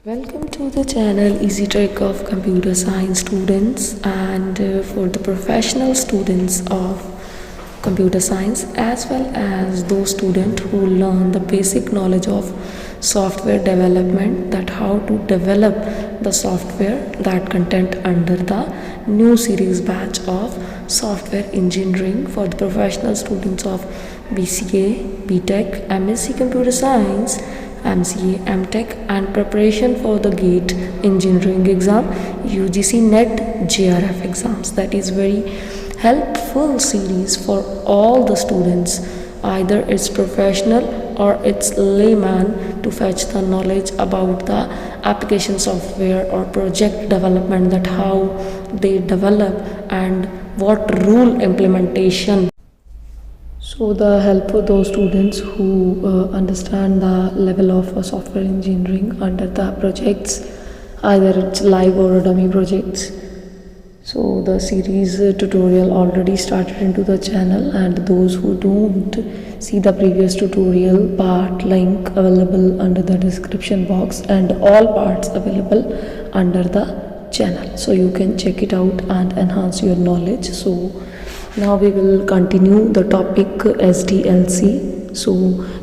Welcome to the channel Easy Trick of Computer Science students and for the professional students of computer science as well as those students who learn the basic knowledge of software development, that how to develop the software, that content under the new series batch of software engineering for the professional students of BCA, BTech, MSc Computer Science, MCA, MTech and preparation for the GATE engineering exam, UGC NET JRF exams. That is very helpful series for all the students, either it's professional or it's layman, to fetch the knowledge about the application software or project development, that how they develop and what rule implementation. So the help for those students who understand the level of software engineering under the projects, either it's live or dummy projects. So the series tutorial already started into the channel, and those who don't see the previous tutorial part, link available under the description box and all parts available under the channel, so you can check it out and enhance your knowledge. So now we will continue the topic SDLC. So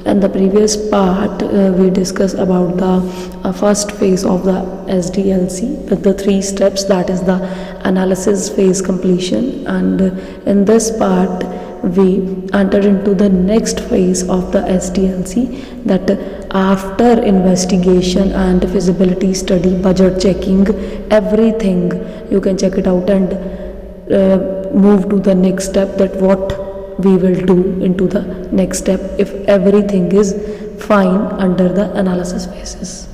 in the previous part we discussed about the first phase of the SDLC with the 3 steps, that is the analysis phase completion, and in this part we enter into the next phase of the SDLC, that after investigation and feasibility study, budget checking, everything you can check it out and move to the next step, that what we will do into the next step if everything is fine under the analysis phases.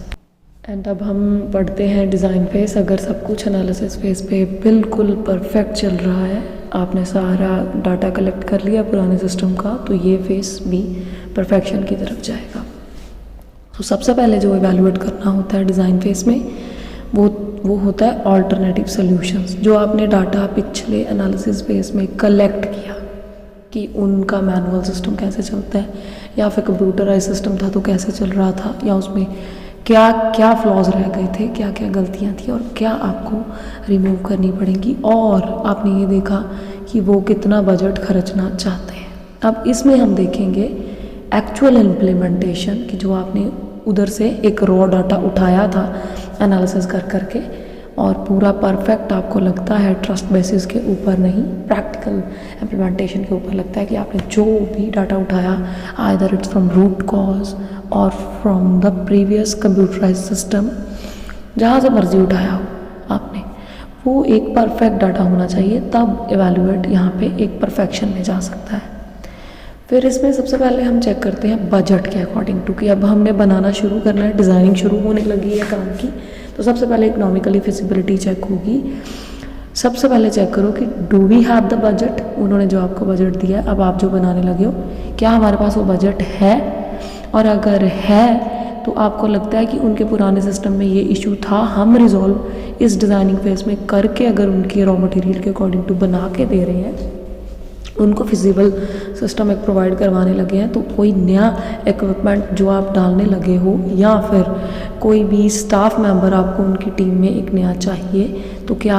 And अब हम पढ़ते हैं design face. अगर सब कुछ analysis face पे बिल्कुल perfect चल रहा है, आपने सारा डाटा कलेक्ट कर लिया पुराने सिस्टम का, तो ये फेस भी परफेक्शन की तरफ जाएगा। तो सबसे पहले जो इवैल्यूएट करना होता है डिज़ाइन फेस में, वो होता है ऑल्टरनेटिव सॉल्यूशंस। जो आपने डाटा पिछले एनालिसिस फेस में कलेक्ट किया कि उनका मैनुअल सिस्टम कैसे चलता है, या फिर कंप्यूटराइज सिस्टम था तो कैसे चल रहा था, या उसमें क्या क्या फ्लॉज रह गए थे, क्या क्या गलतियां थी और क्या आपको रिमूव करनी पड़ेंगी, और आपने ये देखा कि वो कितना बजट खर्चना चाहते हैं। अब इसमें हम देखेंगे एक्चुअल इम्प्लीमेंटेशन, कि जो आपने उधर से एक रॉ डाटा उठाया था एनालिसिस कर करके, और पूरा परफेक्ट आपको लगता है ट्रस्ट बेसिस के ऊपर नहीं, प्रैक्टिकल इम्प्लीमेंटेशन के ऊपर लगता है कि आपने जो भी डाटा उठाया, either it's from root cause और from the previous computerise system, जहाँ से मर्जी उठाया हो आपने, वो एक परफेक्ट डाटा होना चाहिए, तब इवैल्यूएट यहाँ पे एक परफेक्शन में जा सकता है। फिर इसमें सबसे पहले हम चेक करते हैं बजट के अकॉर्डिंग टू, कि अब हमने बनाना शुरू करना है, डिज़ाइनिंग शुरू होने लगी है काम की, तो सबसे पहले इकोनॉमिकली फिजिबिलिटी चेक होगी। सबसे पहले चेक करो कि do we have the budget, उन्होंने जो आपको बजट दिया, अब आप जो बनाने लगे हो, क्या हमारे पास वो बजट है, और अगर है तो आपको लगता है कि उनके पुराने सिस्टम में ये इशू था, हम रिजॉल्व इस डिज़ाइनिंग फेज में करके अगर उनके रॉ मटेरियल के अकॉर्डिंग टू बना के दे रहे हैं, उनको फिजिबल सिस्टम एक प्रोवाइड करवाने लगे हैं, तो कोई नया इक्विपमेंट जो आप डालने लगे हो, या फिर कोई भी स्टाफ मेंबर आपको उनकी टीम में एक नया चाहिए, तो क्या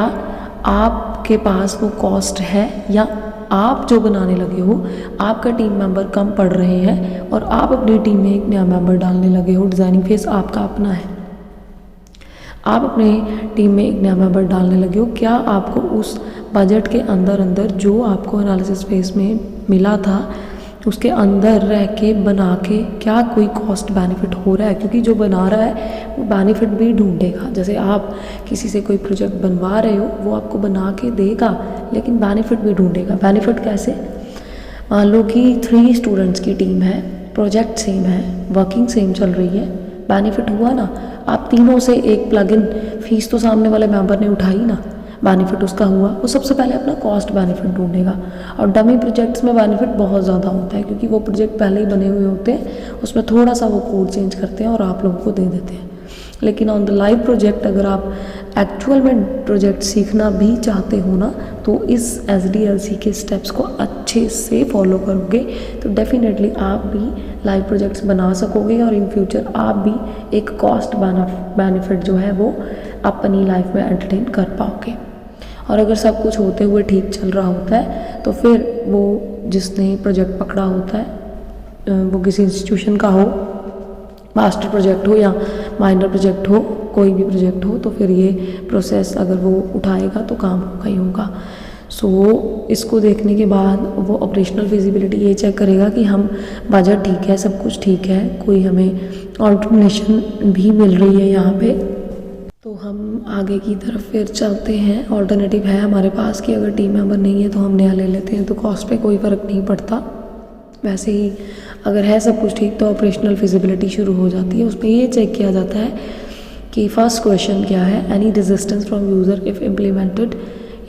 आपके पास वो कॉस्ट है, या आप जो बनाने लगे हो आपका टीम मेंबर कम पड़ रहे हैं और आप अपनी टीम में एक नया मेंबर डालने लगे हो। डिज़ाइनिंग फेज आपका अपना है, आप अपने टीम में एक नया मेंबर डालने लगे हो, क्या आपको उस बजट के अंदर जो आपको एनालिसिस फेज में मिला था उसके अंदर रह के बना के क्या कोई कॉस्ट बेनिफिट हो रहा है, क्योंकि जो बना रहा है वो बेनिफिट भी ढूंढेगा। जैसे आप किसी से कोई प्रोजेक्ट बनवा रहे हो, वो आपको बना के देगा लेकिन बेनिफिट भी ढूंढेगा। बेनिफिट कैसे? मान लो कि 3 स्टूडेंट्स की टीम है, प्रोजेक्ट सेम है, वर्किंग सेम चल रही है, बेनिफिट हुआ ना, आप तीनों से एक प्लगइन फीस तो सामने वाले मेंबर ने उठाई ना, बेनिफिट उसका हुआ। वो सबसे पहले अपना कॉस्ट बेनिफिट ढूंढेगा, और डमी प्रोजेक्ट्स में बेनिफिट बहुत ज़्यादा होता है, क्योंकि वो प्रोजेक्ट पहले ही बने हुए होते हैं, उसमें थोड़ा सा वो कोड चेंज करते हैं और आप लोगों को दे देते हैं। लेकिन ऑन द लाइव प्रोजेक्ट अगर आप एक्चुअल में प्रोजेक्ट सीखना भी चाहते हो ना, तो इस SDLC के स्टेप्स को अच्छे से फॉलो करोगे तो डेफिनेटली आप भी लाइव प्रोजेक्ट्स बना सकोगे और इन फ्यूचर आप भी एक कॉस्ट बेनिफिट जो है वो अपनी लाइफ में एंटरटेन कर पाओगे। और अगर सब कुछ होते हुए ठीक चल रहा होता है तो फिर वो जिसने प्रोजेक्ट पकड़ा होता है, वो किसी इंस्टीट्यूशन का हो, मास्टर प्रोजेक्ट हो या माइनर प्रोजेक्ट हो, कोई भी प्रोजेक्ट हो, तो फिर ये प्रोसेस अगर वो उठाएगा तो काम होगा ही होगा। सो इसको देखने के बाद वो ऑपरेशनल फिजिबिलिटी ये चेक करेगा कि हम बजट ठीक है, सब कुछ ठीक है, कोई हमें ऑल्टरनेशन भी मिल रही है यहाँ पे, तो हम आगे की तरफ फिर चलते हैं। ऑल्टरनेटिव है हमारे पास कि अगर टीम मेंबर नहीं है तो हम नया ले लेते हैं, तो कॉस्ट पे कोई फ़र्क नहीं पड़ता। वैसे ही अगर है सब कुछ ठीक तो ऑपरेशनल फिजिबिलिटी शुरू हो जाती है। उसमें ये चेक किया जाता है कि फर्स्ट क्वेश्चन क्या है, any resistance from user if implemented,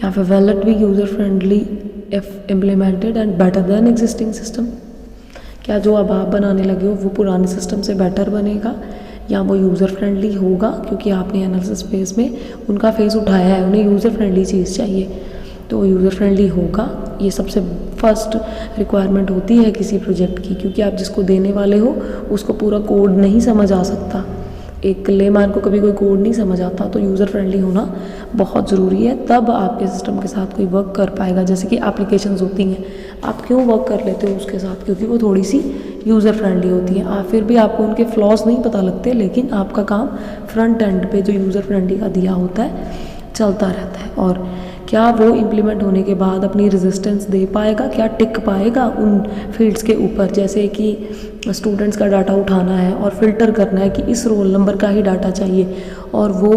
या फिर will it be user friendly if implemented and better than existing system. क्या जो अब आप बनाने लगे हो वो पुराने सिस्टम से बेटर बनेगा या वो यूज़र फ्रेंडली होगा, क्योंकि आपने एनालिसिस फेज में उनका फेस उठाया है, उन्हें यूज़र फ्रेंडली चीज़ चाहिए तो यूज़र फ्रेंडली होगा। ये सबसे फर्स्ट रिक्वायरमेंट होती है किसी प्रोजेक्ट की, क्योंकि आप जिसको देने वाले हो उसको पूरा कोड नहीं समझ आ सकता, एक लेमैन को कभी कोई कोड नहीं समझ आता, तो यूज़र फ्रेंडली होना बहुत ज़रूरी है, तब आपके सिस्टम के साथ कोई वर्क कर पाएगा। जैसे कि एप्लीकेशंस होती हैं, आप क्यों वर्क कर लेते हो उसके साथ, क्योंकि वो थोड़ी सी यूज़र फ्रेंडली होती हैं। आप फिर भी आपको उनके फ्लॉज नहीं पता लगते, लेकिन आपका काम फ्रंट एंड पे जो यूज़र फ्रेंडली का दिया होता है चलता रहता है। और क्या वो इम्प्लीमेंट होने के बाद अपनी रेजिस्टेंस दे पाएगा, क्या टिक पाएगा उन फील्ड्स के ऊपर, जैसे कि स्टूडेंट्स का डाटा उठाना है और फिल्टर करना है कि इस रोल नंबर का ही डाटा चाहिए, और वो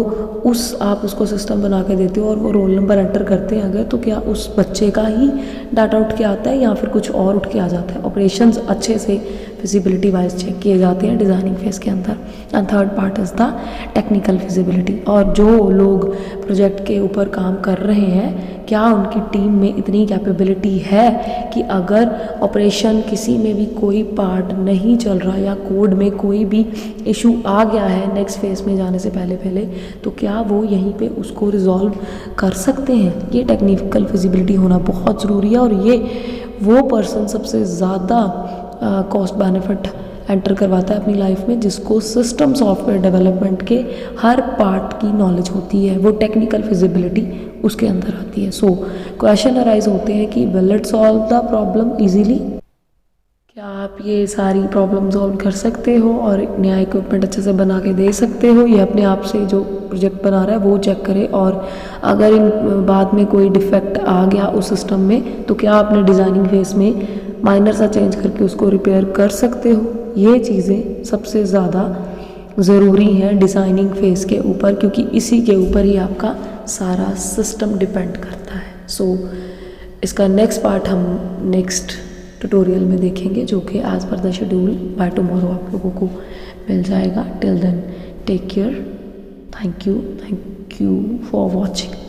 आप उसको सिस्टम बना के देते हो और वो रोल नंबर एंटर करते हैं अगर, तो क्या उस बच्चे का ही डाटा उठ के आता है या फिर कुछ और उठ के आ जाता है। ऑपरेशंस अच्छे से फिजिबिलिटी वाइज चेक किए जाते हैं डिज़ाइनिंग फेज के अंदर। And third part is the technical feasibility, और जो लोग प्रोजेक्ट के ऊपर काम कर रहे हैं क्या उनकी टीम में इतनी कैपेबिलिटी है कि अगर ऑपरेशन किसी में भी कोई पार्ट नहीं चल रहा या कोड में कोई भी इशू आ गया है नेक्स्ट फेज में जाने से पहले तो क्या वो यहीं पे उसको रिजॉल्व कर सकते हैं। ये टेक्निकल फिजिबिलिटी होना बहुत ज़रूरी है, और ये वो पर्सन सबसे ज़्यादा कॉस्ट बेनिफिट एंटर करवाता है अपनी लाइफ में जिसको सिस्टम सॉफ्टवेयर डेवलपमेंट के हर पार्ट की नॉलेज होती है, वो टेक्निकल फिजिबिलिटी उसके अंदर आती है। सो क्वेश्चन अराइज होते हैं कि will it solve the problem easily, क्या आप ये सारी प्रॉब्लम सॉल्व कर सकते हो और नया इक्विपमेंट अच्छे से बना के दे सकते हो। ये अपने आप से जो प्रोजेक्ट बना रहा है वो चेक करे, और अगर इन बाद में कोई डिफेक्ट आ गया उस सिस्टम में तो क्या आपने डिज़ाइनिंग फेज में माइनर सा चेंज करके उसको रिपेयर कर सकते हो। ये चीज़ें सबसे ज़्यादा ज़रूरी हैं डिज़ाइनिंग फेज़ के ऊपर, क्योंकि इसी के ऊपर ही आपका सारा सिस्टम डिपेंड करता है। सो इसका नेक्स्ट पार्ट हम नेक्स्ट ट्यूटोरियल में देखेंगे, जो कि as per the schedule by tomorrow आप लोगों को मिल जाएगा। Till then take care, thank you for watching.